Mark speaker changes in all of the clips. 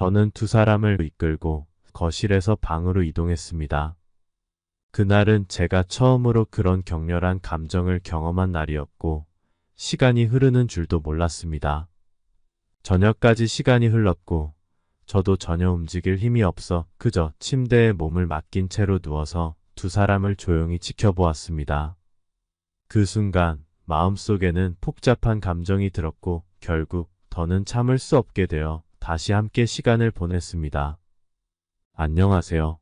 Speaker 1: 저는 두 사람을 이끌고 거실에서 방으로 이동했습니다. 그날은 제가 처음으로 그런 격렬한 감정을 경험한 날이었고, 시간이 흐르는 줄도 몰랐습니다. 저녁까지 시간이 흘렀고, 저도 전혀 움직일 힘이 없어 그저 침대에 몸을 맡긴 채로 누워서 두 사람을 조용히 지켜보았습니다. 그 순간 마음속에는 복잡한 감정이 들었고 결국 더는 참을 수 없게 되어 다시 함께 시간을 보냈습니다. 안녕하세요.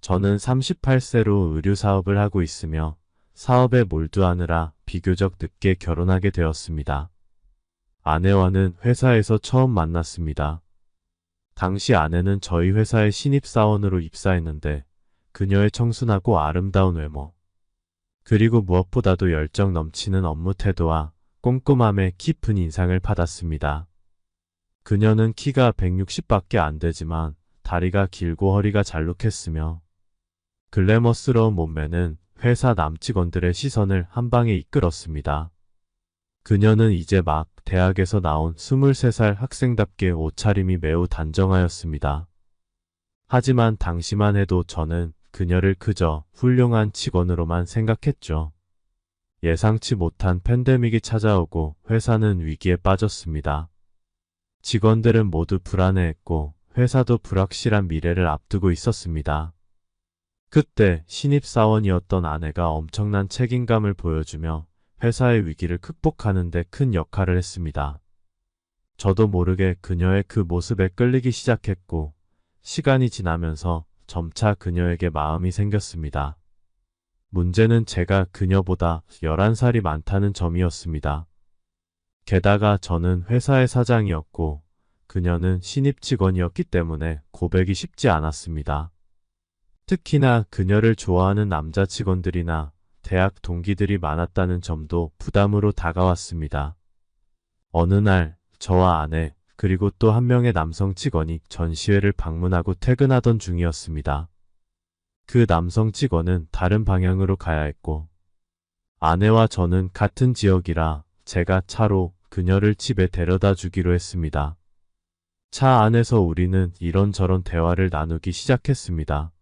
Speaker 1: 저는 38세로 의류 사업을 하고 있으며 사업에 몰두하느라 비교적 늦게 결혼하게 되었습니다. 아내와는 회사에서 처음 만났습니다. 당시 아내는 저희 회사의 신입사원으로 입사했는데 그녀의 청순하고 아름다운 외모, 그리고 무엇보다도 열정 넘치는 업무 태도와 꼼꼼함에 깊은 인상을 받았습니다. 그녀는 키가 160밖에 안 되지만 다리가 길고 허리가 잘록했으며 글래머스러운 몸매는 회사 남직원들의 시선을 한 방에 이끌었습니다. 그녀는 이제 막 대학에서 나온 23살 학생답게 옷차림이 매우 단정하였습니다. 하지만 당시만 해도 저는 그녀를 그저 훌륭한 직원으로만 생각했죠. 예상치 못한 팬데믹이 찾아오고 회사는 위기에 빠졌습니다. 직원들은 모두 불안해했고 회사도 불확실한 미래를 앞두고 있었습니다. 그때 신입사원이었던 아내가 엄청난 책임감을 보여주며 회사의 위기를 극복하는 데 큰 역할을 했습니다. 저도 모르게 그녀의 그 모습에 끌리기 시작했고 시간이 지나면서 점차 그녀에게 마음이 생겼습니다. 문제는 제가 그녀보다 11살이 많다는 점이었습니다. 게다가 저는 회사의 사장이었고 그녀는 신입 직원이었기 때문에 고백이 쉽지 않았습니다. 특히나 그녀를 좋아하는 남자 직원들이나 대학 동기들이 많았다는 점도 부담으로 다가왔습니다. 어느 날 저와 아내 그리고 또 한 명의 남성 직원이 전시회를 방문하고 퇴근하던 중이었습니다. 그 남성 직원은 다른 방향으로 가야 했고 아내와 저는 같은 지역이라 제가 차로 그녀를 집에 데려다 주기로 했습니다. 차 안에서 우리는 이런저런 대화를 나누기 시작했습니다.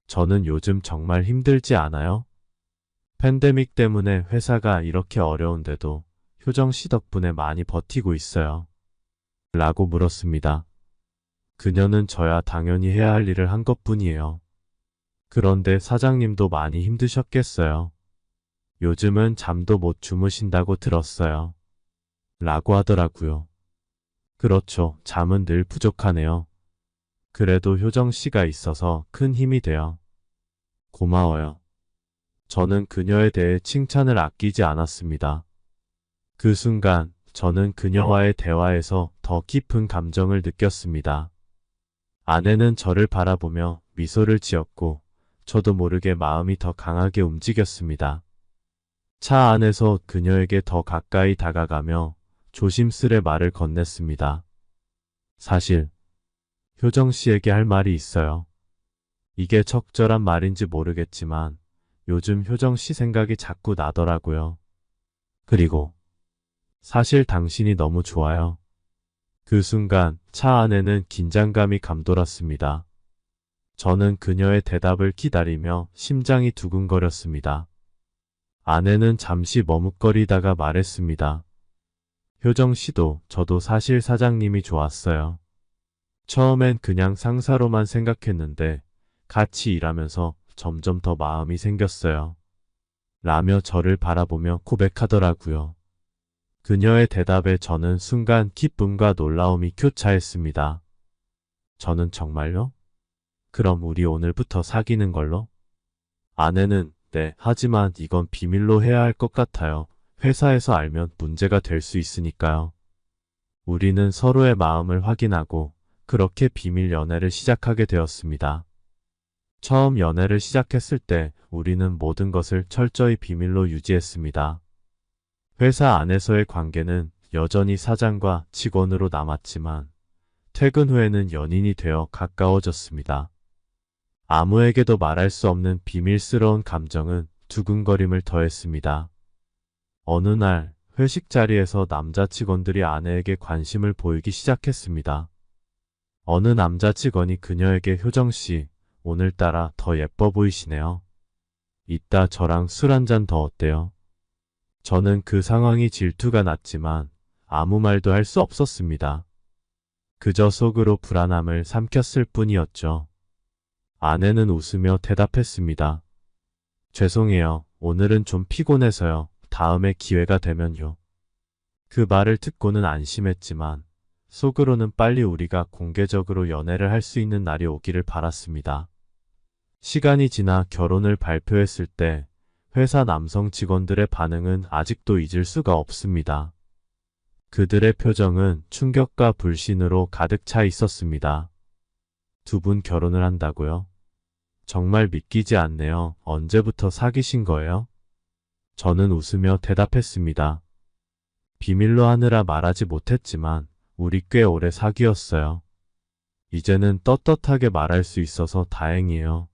Speaker 1: 저는 요즘 정말 힘들지 않아요? 팬데믹 때문에 회사가 이렇게 어려운데도 효정 씨 덕분에 많이 버티고 있어요. 라고 물었습니다. 그녀는 저야 당연히 해야 할 일을 한 것뿐이에요. 그런데 사장님도 많이 힘드셨겠어요. 요즘은 잠도 못 주무신다고 들었어요. 라고 하더라고요. 그렇죠. 잠은 늘 부족하네요. 그래도 효정 씨가 있어서 큰 힘이 돼요. 고마워요. 저는 그녀에 대해 칭찬을 아끼지 않았습니다. 그 순간 저는 그녀와의 대화에서 더 깊은 감정을 느꼈습니다. 아내는 저를 바라보며 미소를 지었고 저도 모르게 마음이 더 강하게 움직였습니다. 차 안에서 그녀에게 더 가까이 다가가며 조심스레 말을 건넸습니다. 사실 효정 씨에게 할 말이 있어요. 이게 적절한 말인지 모르겠지만 요즘 효정 씨 생각이 자꾸 나더라고요. 그리고 사실 당신이 너무 좋아요. 그 순간 차 안에는 긴장감이 감돌았습니다. 저는 그녀의 대답을 기다리며 심장이 두근거렸습니다. 아내는 잠시 머뭇거리다가 말했습니다. 효정 씨도 저도 사실 사장님이 좋았어요. 처음엔 그냥 상사로만 생각했는데 같이 일하면서 점점 더 마음이 생겼어요. 라며 저를 바라보며 고백하더라고요. 그녀의 대답에 저는 순간 기쁨과 놀라움이 교차했습니다. 저는 정말요? 그럼 우리 오늘부터 사귀는 걸로? 아내는 네, 하지만 이건 비밀로 해야 할 것 같아요. 회사에서 알면 문제가 될 수 있으니까요. 우리는 서로의 마음을 확인하고 그렇게 비밀 연애를 시작하게 되었습니다. 처음 연애를 시작했을 때 우리는 모든 것을 철저히 비밀로 유지했습니다. 회사 안에서의 관계는 여전히 사장과 직원으로 남았지만 퇴근 후에는 연인이 되어 가까워졌습니다. 아무에게도 말할 수 없는 비밀스러운 감정은 두근거림을 더했습니다. 어느 날 회식 자리에서 남자 직원들이 아내에게 관심을 보이기 시작했습니다. 어느 남자 직원이 그녀에게 효정씨, 오늘따라 더 예뻐 보이시네요. 이따 저랑 술 한 잔 더 어때요? 저는 그 상황이 질투가 났지만 아무 말도 할 수 없었습니다. 그저 속으로 불안함을 삼켰을 뿐이었죠. 아내는 웃으며 대답했습니다. 죄송해요. 오늘은 좀 피곤해서요. 다음에 기회가 되면요. 그 말을 듣고는 안심했지만 속으로는 빨리 우리가 공개적으로 연애를 할 수 있는 날이 오기를 바랐습니다. 시간이 지나 결혼을 발표했을 때 회사 남성 직원들의 반응은 아직도 잊을 수가 없습니다. 그들의 표정은 충격과 불신으로 가득 차 있었습니다. 두 분 결혼을 한다고요? 정말 믿기지 않네요. 언제부터 사귀신 거예요? 저는 웃으며 대답했습니다. 비밀로 하느라 말하지 못했지만 우리 꽤 오래 사귀었어요. 이제는 떳떳하게 말할 수 있어서 다행이에요.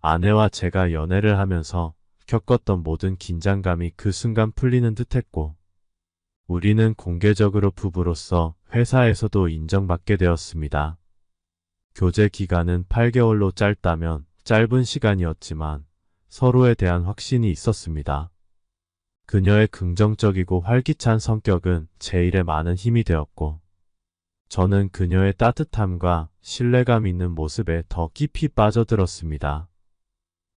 Speaker 1: 아내와 제가 연애를 하면서 겪었던 모든 긴장감이 그 순간 풀리는 듯했고 우리는 공개적으로 부부로서 회사에서도 인정받게 되었습니다. 교제 기간은 8개월로 짧다면 짧은 시간이었지만 서로에 대한 확신이 있었습니다. 그녀의 긍정적이고 활기찬 성격은 제 일에 많은 힘이 되었고 저는 그녀의 따뜻함과 신뢰감 있는 모습에 더 깊이 빠져들었습니다.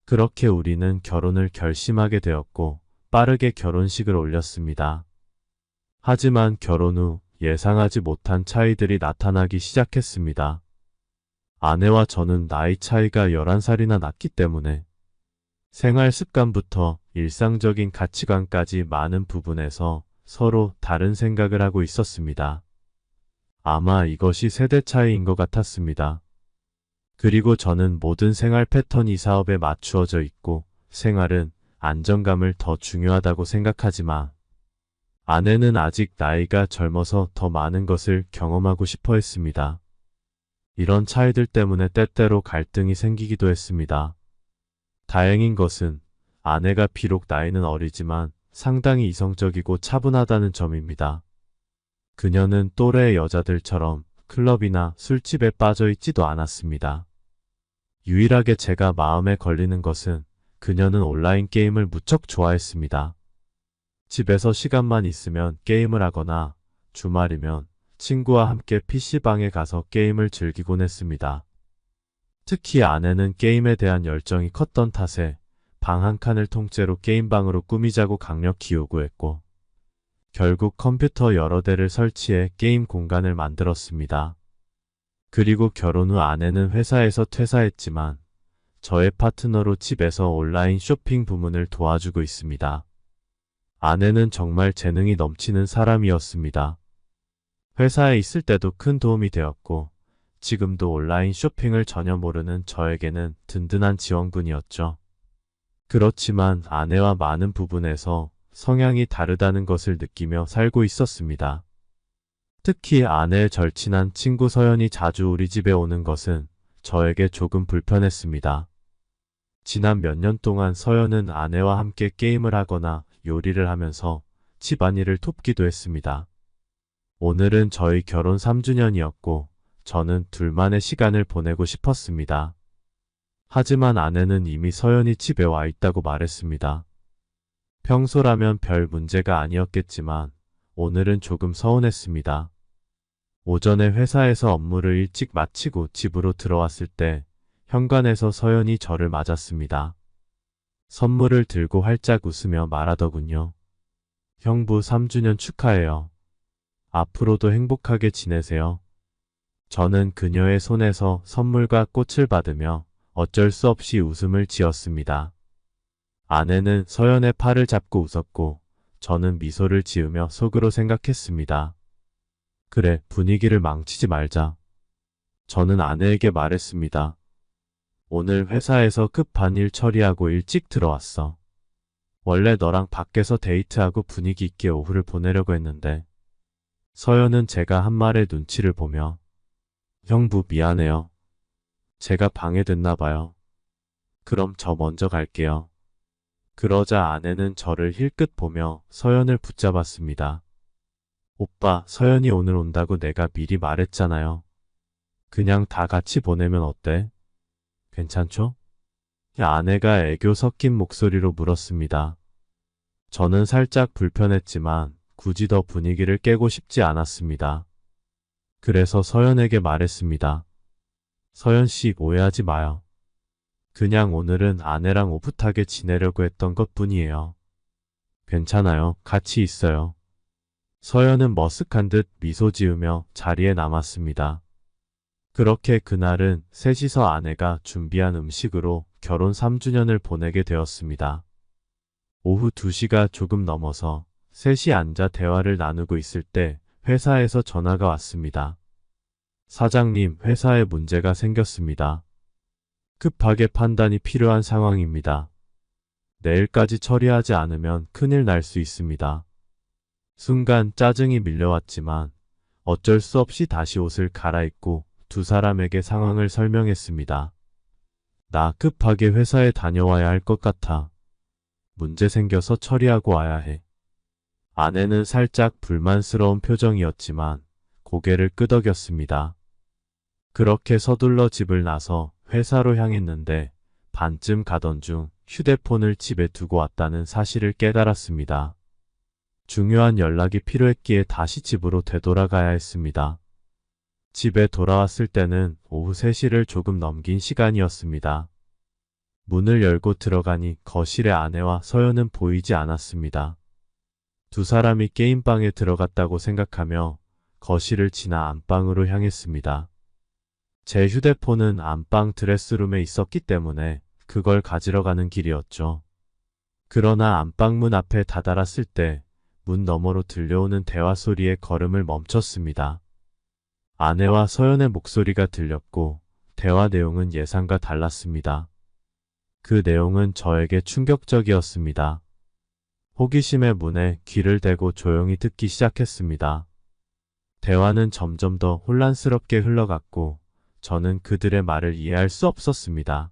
Speaker 1: 그렇게 우리는 결혼을 결심하게 되었고 빠르게 결혼식을 올렸습니다. 하지만 결혼 후 예상하지 못한 차이들이 나타나기 시작했습니다. 아내와 저는 나이 차이가 11살이나 났기 때문에 생활 습관부터 일상적인 가치관까지 많은 부분에서 서로 다른 생각을 하고 있었습니다. 아마 이것이 세대 차이인 것 같았습니다. 그리고 저는 모든 생활 패턴이 사업에 맞추어져 있고 생활은 안정감을 더 중요하다고 생각하지만 아내는 아직 나이가 젊어서 더 많은 것을 경험하고 싶어 했습니다. 이런 차이들 때문에 때때로 갈등이 생기기도 했습니다. 다행인 것은 아내가 비록 나이는 어리지만 상당히 이성적이고 차분하다는 점입니다. 그녀는 또래의 여자들처럼 클럽이나 술집에 빠져 있지도 않았습니다. 유일하게 제가 마음에 걸리는 것은 그녀는 온라인 게임을 무척 좋아했습니다. 집에서 시간만 있으면 게임을 하거나 주말이면 친구와 함께 PC방에 가서 게임을 즐기곤 했습니다. 특히 아내는 게임에 대한 열정이 컸던 탓에 방 한 칸을 통째로 게임방으로 꾸미자고 강력히 요구했고 결국 컴퓨터 여러 대를 설치해 게임 공간을 만들었습니다. 그리고 결혼 후 아내는 회사에서 퇴사했지만 저의 파트너로 집에서 온라인 쇼핑 부문을 도와주고 있습니다. 아내는 정말 재능이 넘치는 사람이었습니다. 회사에 있을 때도 큰 도움이 되었고 지금도 온라인 쇼핑을 전혀 모르는 저에게는 든든한 지원군이었죠. 그렇지만 아내와 많은 부분에서 성향이 다르다는 것을 느끼며 살고 있었습니다. 특히 아내의 절친한 친구 서연이 자주 우리 집에 오는 것은 저에게 조금 불편했습니다. 지난 몇 년 동안 서연은 아내와 함께 게임을 하거나 요리를 하면서 집안일을 돕기도 했습니다. 오늘은 저희 결혼 3주년이었고 저는 둘만의 시간을 보내고 싶었습니다. 하지만 아내는 이미 서연이 집에 와 있다고 말했습니다. 평소라면 별 문제가 아니었겠지만 오늘은 조금 서운했습니다. 오전에 회사에서 업무를 일찍 마치고 집으로 들어왔을 때 현관에서 서연이 저를 맞았습니다. 선물을 들고 활짝 웃으며 말하더군요. 형부 3주년 축하해요. 앞으로도 행복하게 지내세요. 저는 그녀의 손에서 선물과 꽃을 받으며 어쩔 수 없이 웃음을 지었습니다. 아내는 서연의 팔을 잡고 웃었고 저는 미소를 지으며 속으로 생각했습니다. 그래, 분위기를 망치지 말자. 저는 아내에게 말했습니다. 오늘 회사에서 급한 일 처리하고 일찍 들어왔어. 원래 너랑 밖에서 데이트하고 분위기 있게 오후를 보내려고 했는데 서연은 제가 한 말에 눈치를 보며 형부 미안해요. 제가 방해됐나 봐요. 그럼 저 먼저 갈게요. 그러자 아내는 저를 힐끗 보며 서연을 붙잡았습니다. 오빠, 서연이 오늘 온다고 내가 미리 말했잖아요. 그냥 다 같이 보내면 어때? 괜찮죠? 아내가 애교 섞인 목소리로 물었습니다. 저는 살짝 불편했지만 굳이 더 분위기를 깨고 싶지 않았습니다. 그래서 서연에게 말했습니다. 서연 씨 오해하지 마요. 그냥 오늘은 아내랑 오붓하게 지내려고 했던 것뿐이에요. 괜찮아요. 같이 있어요. 서연은 머쓱한 듯 미소 지으며 자리에 남았습니다. 그렇게 그날은 셋이서 아내가 준비한 음식으로 결혼 3주년을 보내게 되었습니다. 오후 2시가 조금 넘어서 셋이 앉아 대화를 나누고 있을 때 회사에서 전화가 왔습니다. 사장님, 회사에 문제가 생겼습니다. 급하게 판단이 필요한 상황입니다. 내일까지 처리하지 않으면 큰일 날 수 있습니다. 순간 짜증이 밀려왔지만 어쩔 수 없이 다시 옷을 갈아입고 두 사람에게 상황을 설명했습니다. 나 급하게 회사에 다녀와야 할 것 같아. 문제 생겨서 처리하고 와야 해. 아내는 살짝 불만스러운 표정이었지만 고개를 끄덕였습니다. 그렇게 서둘러 집을 나서 회사로 향했는데 반쯤 가던 중 휴대폰을 집에 두고 왔다는 사실을 깨달았습니다. 중요한 연락이 필요했기에 다시 집으로 되돌아가야 했습니다. 집에 돌아왔을 때는 오후 3시를 조금 넘긴 시간이었습니다. 문을 열고 들어가니 거실에 아내와 서연은 보이지 않았습니다. 두 사람이 게임방에 들어갔다고 생각하며 거실을 지나 안방으로 향했습니다. 제 휴대폰은 안방 드레스룸에 있었기 때문에 그걸 가지러 가는 길이었죠. 그러나 안방문 앞에 다다랐을 때 문 너머로 들려오는 대화 소리에 걸음을 멈췄습니다. 아내와 서연의 목소리가 들렸고 대화 내용은 예상과 달랐습니다. 그 내용은 저에게 충격적이었습니다. 호기심에 문에 귀를 대고 조용히 듣기 시작했습니다. 대화는 점점 더 혼란스럽게 흘러갔고 저는 그들의 말을 이해할 수 없었습니다.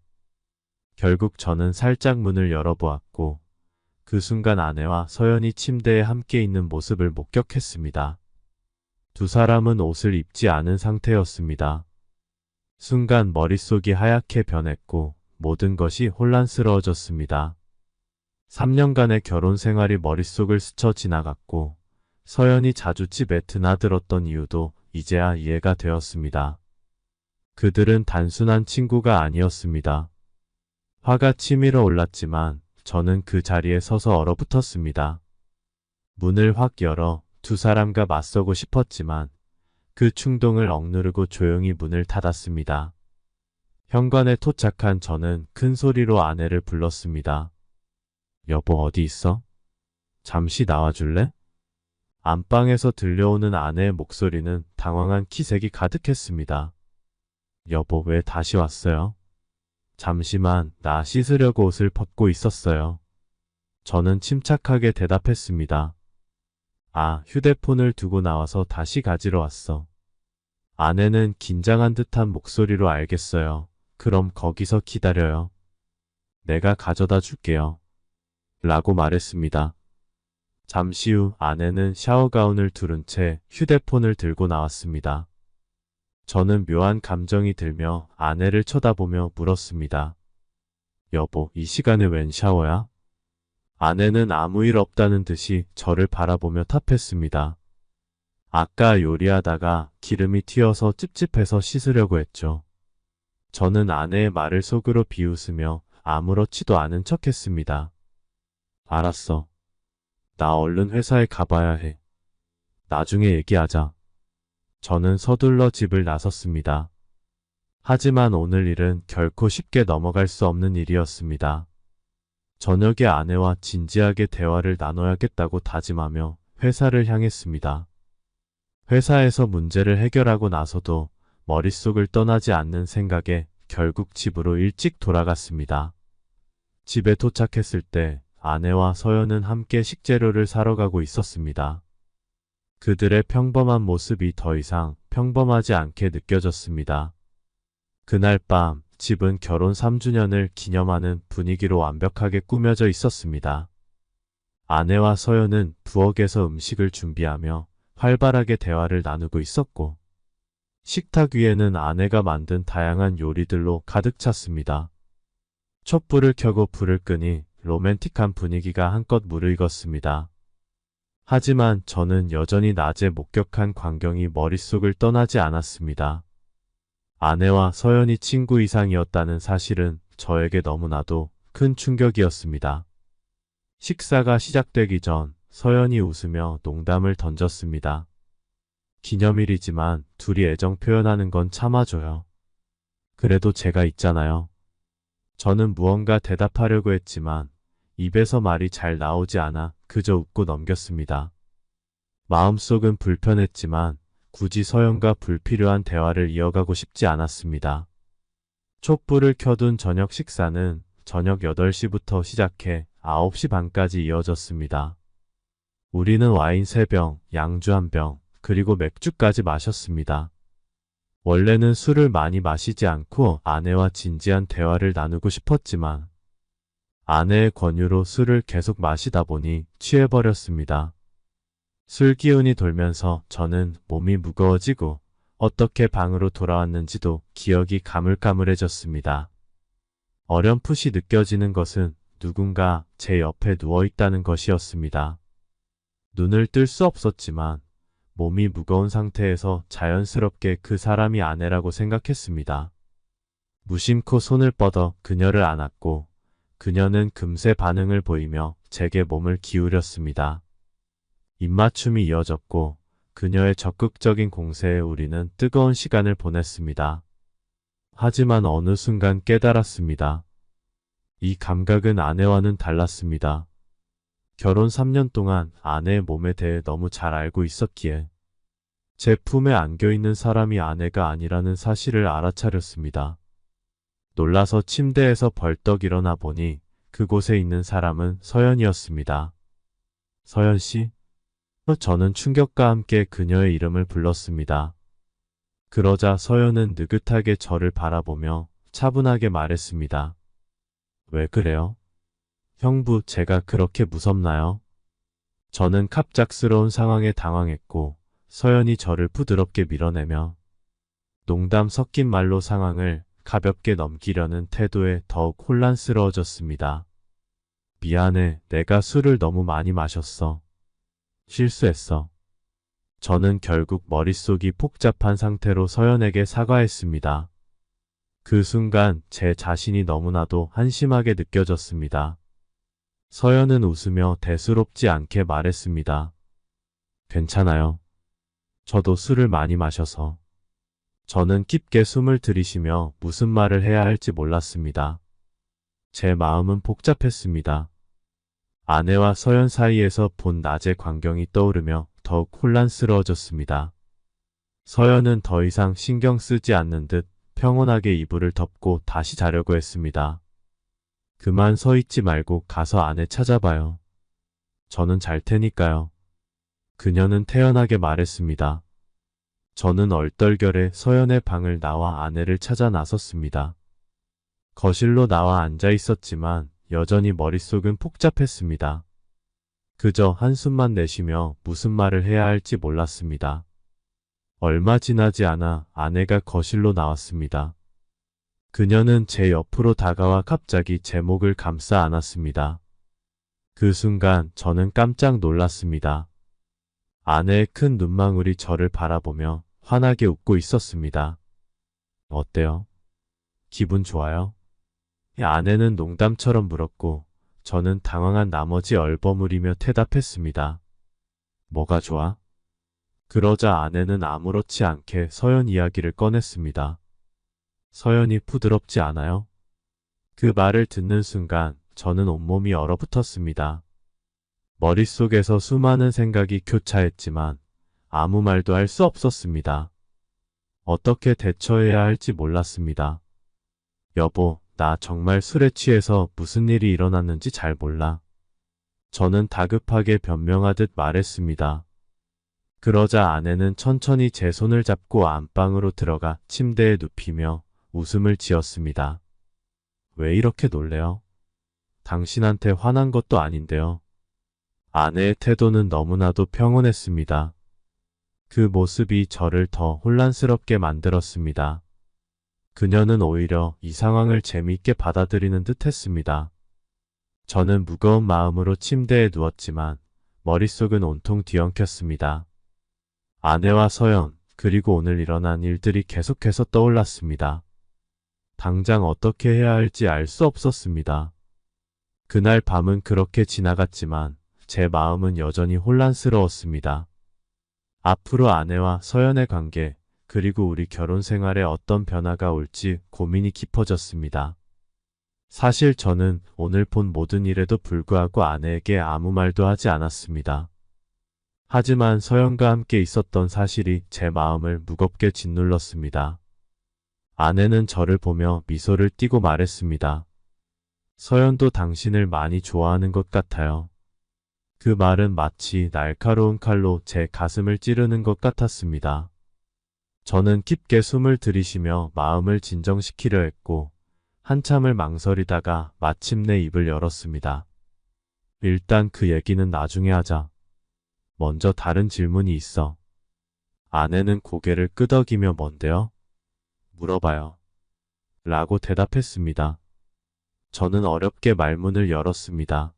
Speaker 1: 결국 저는 살짝 문을 열어보았고 그 순간 아내와 서연이 침대에 함께 있는 모습을 목격했습니다. 두 사람은 옷을 입지 않은 상태였습니다. 순간 머릿속이 하얗게 변했고 모든 것이 혼란스러워졌습니다. 3년간의 결혼 생활이 머릿속을 스쳐 지나갔고 서연이 자주 집에 드나들었던 이유도 이제야 이해가 되었습니다. 그들은 단순한 친구가 아니었습니다. 화가 치밀어 올랐지만 저는 그 자리에 서서 얼어붙었습니다. 문을 확 열어 두 사람과 맞서고 싶었지만 그 충동을 억누르고 조용히 문을 닫았습니다. 현관에 도착한 저는 큰 소리로 아내를 불렀습니다. 여보 어디 있어? 잠시 나와줄래? 안방에서 들려오는 아내의 목소리는 당황한 기색이 가득했습니다. 여보 왜 다시 왔어요? 잠시만 나 씻으려고 옷을 벗고 있었어요. 저는 침착하게 대답했습니다. 아, 휴대폰을 두고 나와서 다시 가지러 왔어. 아내는 긴장한 듯한 목소리로 알겠어요. 그럼 거기서 기다려요. 내가 가져다 줄게요. 라고 말했습니다. 잠시 후 아내는 샤워가운을 두른 채 휴대폰을 들고 나왔습니다. 저는 묘한 감정이 들며 아내를 쳐다보며 물었습니다. 여보, 이 시간에 웬 샤워야? 아내는 아무 일 없다는 듯이 저를 바라보며 답했습니다. 아까 요리하다가 기름이 튀어서 찝찝해서 씻으려고 했죠. 저는 아내의 말을 속으로 비웃으며 아무렇지도 않은 척했습니다. 알았어. 나 얼른 회사에 가봐야 해. 나중에 얘기하자. 저는 서둘러 집을 나섰습니다. 하지만 오늘 일은 결코 쉽게 넘어갈 수 없는 일이었습니다. 저녁에 아내와 진지하게 대화를 나눠야겠다고 다짐하며 회사를 향했습니다. 회사에서 문제를 해결하고 나서도 머릿속을 떠나지 않는 생각에 결국 집으로 일찍 돌아갔습니다. 집에 도착했을 때 아내와 서연은 함께 식재료를 사러 가고 있었습니다. 그들의 평범한 모습이 더 이상 평범하지 않게 느껴졌습니다. 그날 밤 집은 결혼 3주년을 기념하는 분위기로 완벽하게 꾸며져 있었습니다. 아내와 서연은 부엌에서 음식을 준비하며 활발하게 대화를 나누고 있었고 식탁 위에는 아내가 만든 다양한 요리들로 가득 찼습니다. 촛불을 켜고 불을 끄니 로맨틱한 분위기가 한껏 무르익었습니다. 하지만 저는 여전히 낮에 목격한 광경이 머릿속을 떠나지 않았습니다. 아내와 서연이 친구 이상이었다는 사실은 저에게 너무나도 큰 충격이었습니다. 식사가 시작되기 전 서연이 웃으며 농담을 던졌습니다. 기념일이지만 둘이 애정 표현하는 건 참아줘요. 그래도 제가 있잖아요. 저는 무언가 대답하려고 했지만 입에서 말이 잘 나오지 않아 그저 웃고 넘겼습니다. 마음속은 불편했지만 굳이 서연과 불필요한 대화를 이어가고 싶지 않았습니다. 촛불을 켜둔 저녁 식사는 저녁 8시부터 시작해 9시 반까지 이어졌습니다. 우리는 와인 3병, 양주 1병, 그리고 맥주까지 마셨습니다. 원래는 술을 많이 마시지 않고 아내와 진지한 대화를 나누고 싶었지만 아내의 권유로 술을 계속 마시다 보니 취해버렸습니다. 술 기운이 돌면서 저는 몸이 무거워지고 어떻게 방으로 돌아왔는지도 기억이 가물가물해졌습니다. 어렴풋이 느껴지는 것은 누군가 제 옆에 누워있다는 것이었습니다. 눈을 뜰 수 없었지만 몸이 무거운 상태에서 자연스럽게 그 사람이 아내라고 생각했습니다. 무심코 손을 뻗어 그녀를 안았고 그녀는 금세 반응을 보이며 제게 몸을 기울였습니다. 입맞춤이 이어졌고 그녀의 적극적인 공세에 우리는 뜨거운 시간을 보냈습니다. 하지만 어느 순간 깨달았습니다. 이 감각은 아내와는 달랐습니다. 결혼 3년 동안 아내의 몸에 대해 너무 잘 알고 있었기에 제 품에 안겨있는 사람이 아내가 아니라는 사실을 알아차렸습니다. 놀라서 침대에서 벌떡 일어나 보니 그곳에 있는 사람은 서연이었습니다. 서연 씨? 저는 충격과 함께 그녀의 이름을 불렀습니다. 그러자 서연은 느긋하게 저를 바라보며 차분하게 말했습니다. 왜 그래요? 형부, 제가 그렇게 무섭나요? 저는 갑작스러운 상황에 당황했고 서연이 저를 부드럽게 밀어내며 농담 섞인 말로 상황을 가볍게 넘기려는 태도에 더욱 혼란스러워졌습니다. 미안해, 내가 술을 너무 많이 마셨어. 실수했어. 저는 결국 머릿속이 복잡한 상태로 서연에게 사과했습니다. 그 순간 제 자신이 너무나도 한심하게 느껴졌습니다. 서연은 웃으며 대수롭지 않게 말했습니다. 괜찮아요. 저도 술을 많이 마셔서. 저는 깊게 숨을 들이쉬며 무슨 말을 해야 할지 몰랐습니다. 제 마음은 복잡했습니다. 아내와 서연 사이에서 본 낮의 광경이 떠오르며 더욱 혼란스러워졌습니다. 서연은 더 이상 신경 쓰지 않는 듯 평온하게 이불을 덮고 다시 자려고 했습니다. 그만 서 있지 말고 가서 아내 찾아봐요. 저는 잘 테니까요. 그녀는 태연하게 말했습니다. 저는 얼떨결에 서연의 방을 나와 아내를 찾아 나섰습니다. 거실로 나와 앉아 있었지만 여전히 머릿속은 복잡했습니다. 그저 한숨만 내쉬며 무슨 말을 해야 할지 몰랐습니다. 얼마 지나지 않아 아내가 거실로 나왔습니다. 그녀는 제 옆으로 다가와 갑자기 제 목을 감싸 안았습니다. 그 순간 저는 깜짝 놀랐습니다. 아내의 큰 눈망울이 저를 바라보며 환하게 웃고 있었습니다. 어때요? 기분 좋아요? 아내는 농담처럼 물었고 저는 당황한 나머지 얼버무리며 대답했습니다. 뭐가 좋아? 그러자 아내는 아무렇지 않게 서연 이야기를 꺼냈습니다. 서연이 부드럽지 않아요? 그 말을 듣는 순간 저는 온몸이 얼어붙었습니다. 머릿속에서 수많은 생각이 교차했지만 아무 말도 할 수 없었습니다. 어떻게 대처해야 할지 몰랐습니다. 여보, 나 정말 술에 취해서 무슨 일이 일어났는지 잘 몰라. 저는 다급하게 변명하듯 말했습니다. 그러자 아내는 천천히 제 손을 잡고 안방으로 들어가 침대에 눕히며 웃음을 지었습니다. 왜 이렇게 놀래요? 당신한테 화난 것도 아닌데요. 아내의 태도는 너무나도 평온했습니다. 그 모습이 저를 더 혼란스럽게 만들었습니다. 그녀는 오히려 이 상황을 재미있게 받아들이는 듯 했습니다. 저는 무거운 마음으로 침대에 누웠지만 머릿속은 온통 뒤엉켰습니다. 아내와 서연, 그리고 오늘 일어난 일들이 계속해서 떠올랐습니다. 당장 어떻게 해야 할지 알 수 없었습니다. 그날 밤은 그렇게 지나갔지만 제 마음은 여전히 혼란스러웠습니다. 앞으로 아내와 서연의 관계, 그리고 우리 결혼 생활에 어떤 변화가 올지 고민이 깊어졌습니다. 사실 저는 오늘 본 모든 일에도 불구하고 아내에게 아무 말도 하지 않았습니다. 하지만 서연과 함께 있었던 사실이 제 마음을 무겁게 짓눌렀습니다. 아내는 저를 보며 미소를 띠고 말했습니다. 서연도 당신을 많이 좋아하는 것 같아요. 그 말은 마치 날카로운 칼로 제 가슴을 찌르는 것 같았습니다. 저는 깊게 숨을 들이쉬며 마음을 진정시키려 했고 한참을 망설이다가 마침내 입을 열었습니다. 일단 그 얘기는 나중에 하자. 먼저 다른 질문이 있어. 아내는 고개를 끄덕이며 뭔데요? 물어봐요. 라고 대답했습니다. 저는 어렵게 말문을 열었습니다.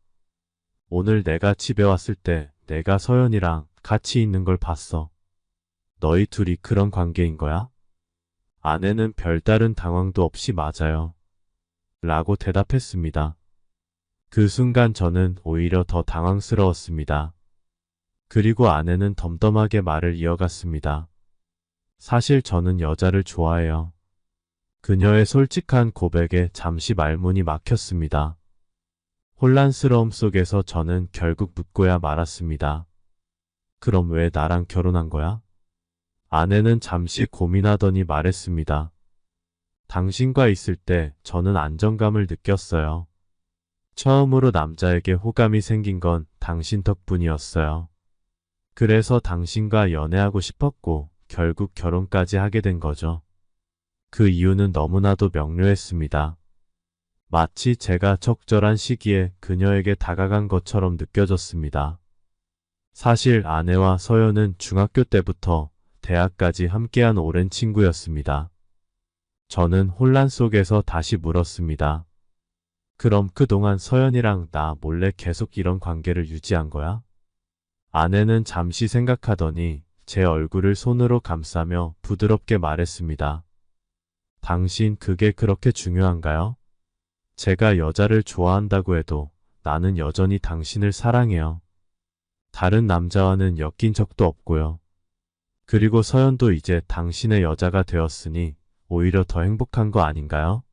Speaker 1: 오늘 내가 집에 왔을 때 내가 서연이랑 같이 있는 걸 봤어. 너희 둘이 그런 관계인 거야? 아내는 별다른 당황도 없이 맞아요. 라고 대답했습니다. 그 순간 저는 오히려 더 당황스러웠습니다. 그리고 아내는 덤덤하게 말을 이어갔습니다. 사실 저는 여자를 좋아해요. 그녀의 솔직한 고백에 잠시 말문이 막혔습니다. 혼란스러움 속에서 저는 결국 묻고야 말았습니다. 그럼 왜 나랑 결혼한 거야? 아내는 잠시 고민하더니 말했습니다. 당신과 있을 때 저는 안정감을 느꼈어요. 처음으로 남자에게 호감이 생긴 건 당신 덕분이었어요. 그래서 당신과 연애하고 싶었고 결국 결혼까지 하게 된 거죠. 그 이유는 너무나도 명료했습니다. 마치 제가 적절한 시기에 그녀에게 다가간 것처럼 느껴졌습니다. 사실 아내와 서연은 중학교 때부터 대학까지 함께한 오랜 친구였습니다. 저는 혼란 속에서 다시 물었습니다. 그럼 그동안 서연이랑 나 몰래 계속 이런 관계를 유지한 거야? 아내는 잠시 생각하더니 제 얼굴을 손으로 감싸며 부드럽게 말했습니다. 당신 그게 그렇게 중요한가요? 제가 여자를 좋아한다고 해도 나는 여전히 당신을 사랑해요. 다른 남자와는 엮인 적도 없고요. 그리고 서연도 이제 당신의 여자가 되었으니 오히려 더 행복한 거 아닌가요?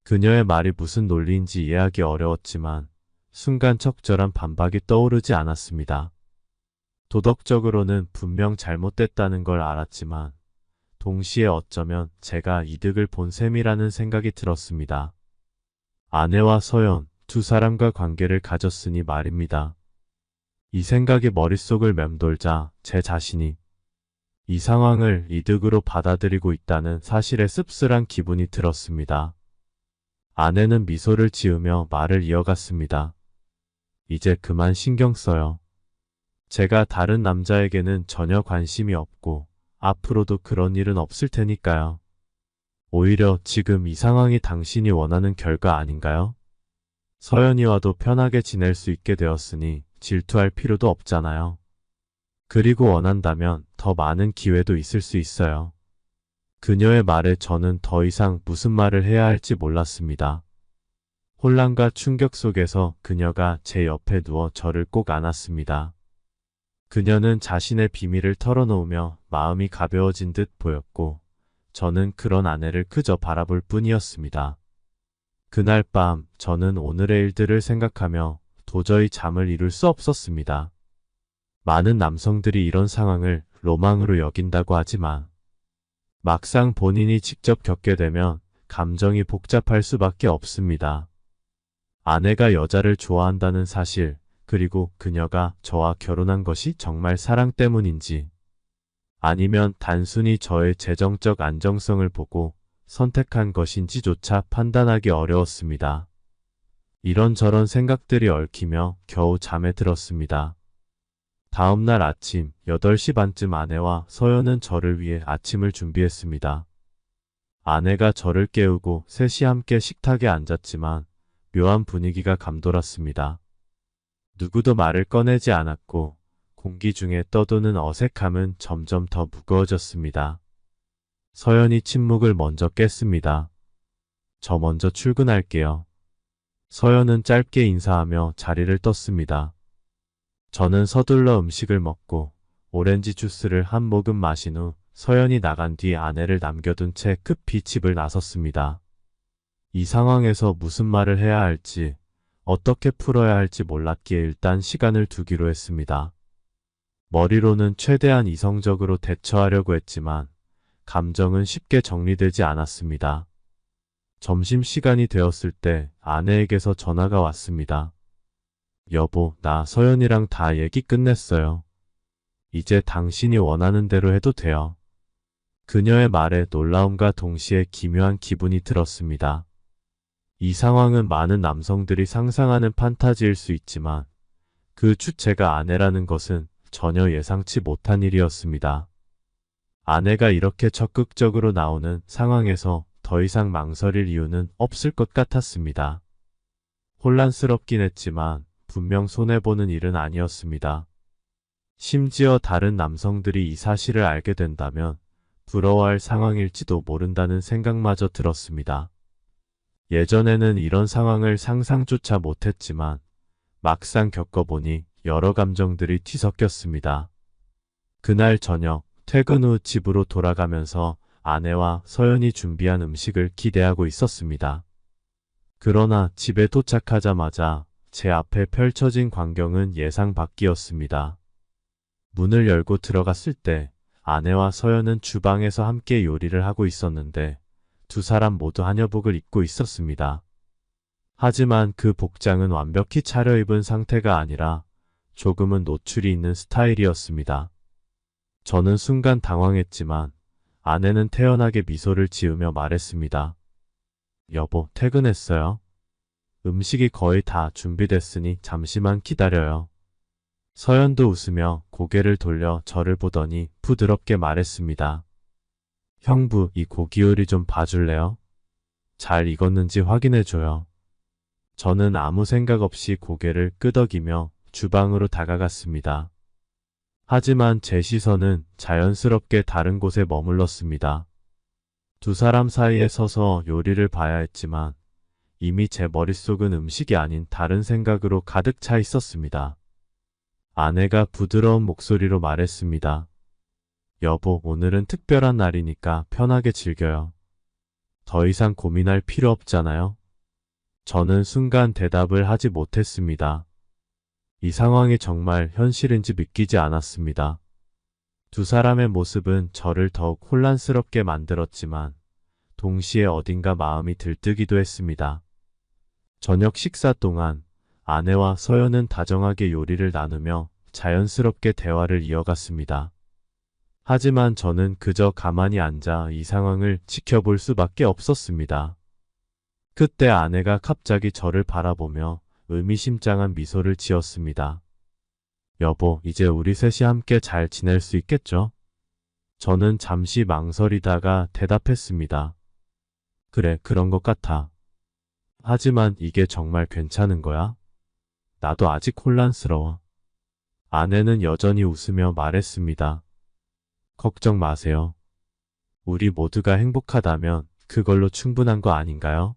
Speaker 1: 그녀의 말이 무슨 논리인지 이해하기 어려웠지만 순간 적절한 반박이 떠오르지 않았습니다. 도덕적으로는 분명 잘못됐다는 걸 알았지만 동시에 어쩌면 제가 이득을 본 셈이라는 생각이 들었습니다. 아내와 서연 두 사람과 관계를 가졌으니 말입니다. 이 생각이 머릿속을 맴돌자 제 자신이 이 상황을 이득으로 받아들이고 있다는 사실에 씁쓸한 기분이 들었습니다. 아내는 미소를 지으며 말을 이어갔습니다. 이제 그만 신경 써요. 제가 다른 남자에게는 전혀 관심이 없고 앞으로도 그런 일은 없을 테니까요. 오히려 지금 이 상황이 당신이 원하는 결과 아닌가요? 서연이와도 편하게 지낼 수 있게 되었으니 질투할 필요도 없잖아요. 그리고 원한다면 더 많은 기회도 있을 수 있어요. 그녀의 말에 저는 더 이상 무슨 말을 해야 할지 몰랐습니다. 혼란과 충격 속에서 그녀가 제 옆에 누워 저를 꼭 안았습니다. 그녀는 자신의 비밀을 털어놓으며 마음이 가벼워진 듯 보였고 저는 그런 아내를 그저 바라볼 뿐이었습니다. 그날 밤 저는 오늘의 일들을 생각하며 도저히 잠을 이룰 수 없었습니다. 많은 남성들이 이런 상황을 로망으로 여긴다고 하지만 막상 본인이 직접 겪게 되면 감정이 복잡할 수밖에 없습니다. 아내가 여자를 좋아한다는 사실, 그리고 그녀가 저와 결혼한 것이 정말 사랑 때문인지 아니면 단순히 저의 재정적 안정성을 보고 선택한 것인지조차 판단하기 어려웠습니다. 이런저런 생각들이 얽히며 겨우 잠에 들었습니다. 다음날 아침 8시 반쯤 아내와 서연은 저를 위해 아침을 준비했습니다. 아내가 저를 깨우고 셋이 함께 식탁에 앉았지만 묘한 분위기가 감돌았습니다. 누구도 말을 꺼내지 않았고 공기 중에 떠도는 어색함은 점점 더 무거워졌습니다. 서연이 침묵을 먼저 깼습니다. 저 먼저 출근할게요. 서연은 짧게 인사하며 자리를 떴습니다. 저는 서둘러 음식을 먹고 오렌지 주스를 한 모금 마신 후 서연이 나간 뒤 아내를 남겨둔 채 급히 집을 나섰습니다. 이 상황에서 무슨 말을 해야 할지, 어떻게 풀어야 할지 몰랐기에 일단 시간을 두기로 했습니다. 머리로는 최대한 이성적으로 대처하려고 했지만 감정은 쉽게 정리되지 않았습니다. 점심시간이 되었을 때 아내에게서 전화가 왔습니다. 여보, 나 서연이랑 다 얘기 끝냈어요. 이제 당신이 원하는 대로 해도 돼요. 그녀의 말에 놀라움과 동시에 기묘한 기분이 들었습니다. 이 상황은 많은 남성들이 상상하는 판타지일 수 있지만 그 주체가 아내라는 것은 전혀 예상치 못한 일이었습니다. 아내가 이렇게 적극적으로 나오는 상황에서 더 이상 망설일 이유는 없을 것 같았습니다. 혼란스럽긴 했지만 분명 손해보는 일은 아니었습니다. 심지어 다른 남성들이 이 사실을 알게 된다면 부러워할 상황일지도 모른다는 생각마저 들었습니다. 예전에는 이런 상황을 상상조차 못했지만 막상 겪어보니 여러 감정들이 뒤섞였습니다. 그날 저녁 퇴근 후 집으로 돌아가면서 아내와 서연이 준비한 음식을 기대하고 있었습니다. 그러나 집에 도착하자마자 제 앞에 펼쳐진 광경은 예상 밖이었습니다. 문을 열고 들어갔을 때 아내와 서연은 주방에서 함께 요리를 하고 있었는데 두 사람 모두 한여복을 입고 있었습니다. 하지만 그 복장은 완벽히 차려입은 상태가 아니라 조금은 노출이 있는 스타일이었습니다. 저는 순간 당황했지만 아내는 태연하게 미소를 지으며 말했습니다. 여보, 퇴근했어요. 음식이 거의 다 준비됐으니 잠시만 기다려요. 서연도 웃으며 고개를 돌려 저를 보더니 부드럽게 말했습니다. 형부, 이 고기 요리 좀 봐줄래요? 잘 익었는지 확인해줘요. 저는 아무 생각 없이 고개를 끄덕이며 주방으로 다가갔습니다. 하지만 제 시선은 자연스럽게 다른 곳에 머물렀습니다. 두 사람 사이에 서서 요리를 봐야 했지만 이미 제 머릿속은 음식이 아닌 다른 생각으로 가득 차 있었습니다. 아내가 부드러운 목소리로 말했습니다. 여보, 오늘은 특별한 날이니까 편하게 즐겨요. 더 이상 고민할 필요 없잖아요. 저는 순간 대답을 하지 못했습니다. 이 상황이 정말 현실인지 믿기지 않았습니다. 두 사람의 모습은 저를 더욱 혼란스럽게 만들었지만 동시에 어딘가 마음이 들뜨기도 했습니다. 저녁 식사 동안 아내와 서연은 다정하게 요리를 나누며 자연스럽게 대화를 이어갔습니다. 하지만 저는 그저 가만히 앉아 이 상황을 지켜볼 수밖에 없었습니다. 그때 아내가 갑자기 저를 바라보며 의미심장한 미소를 지었습니다. 여보, 이제 우리 셋이 함께 잘 지낼 수 있겠죠? 저는 잠시 망설이다가 대답했습니다. 그래, 그런 것 같아. 하지만 이게 정말 괜찮은 거야? 나도 아직 혼란스러워. 아내는 여전히 웃으며 말했습니다. 걱정 마세요. 우리 모두가 행복하다면 그걸로 충분한 거 아닌가요?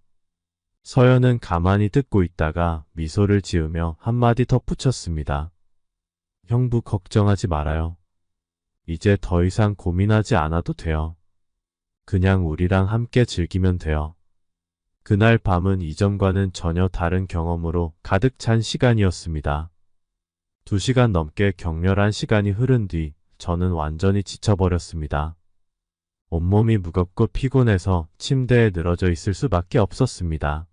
Speaker 1: 서연은 가만히 듣고 있다가 미소를 지으며 한마디 덧붙였습니다. 형부, 걱정하지 말아요. 이제 더 이상 고민하지 않아도 돼요. 그냥 우리랑 함께 즐기면 돼요. 그날 밤은 이전과는 전혀 다른 경험으로 가득 찬 시간이었습니다. 2시간 넘게 격렬한 시간이 흐른 뒤 저는 완전히 지쳐버렸습니다. 온몸이 무겁고 피곤해서 침대에 늘어져 있을 수밖에 없었습니다.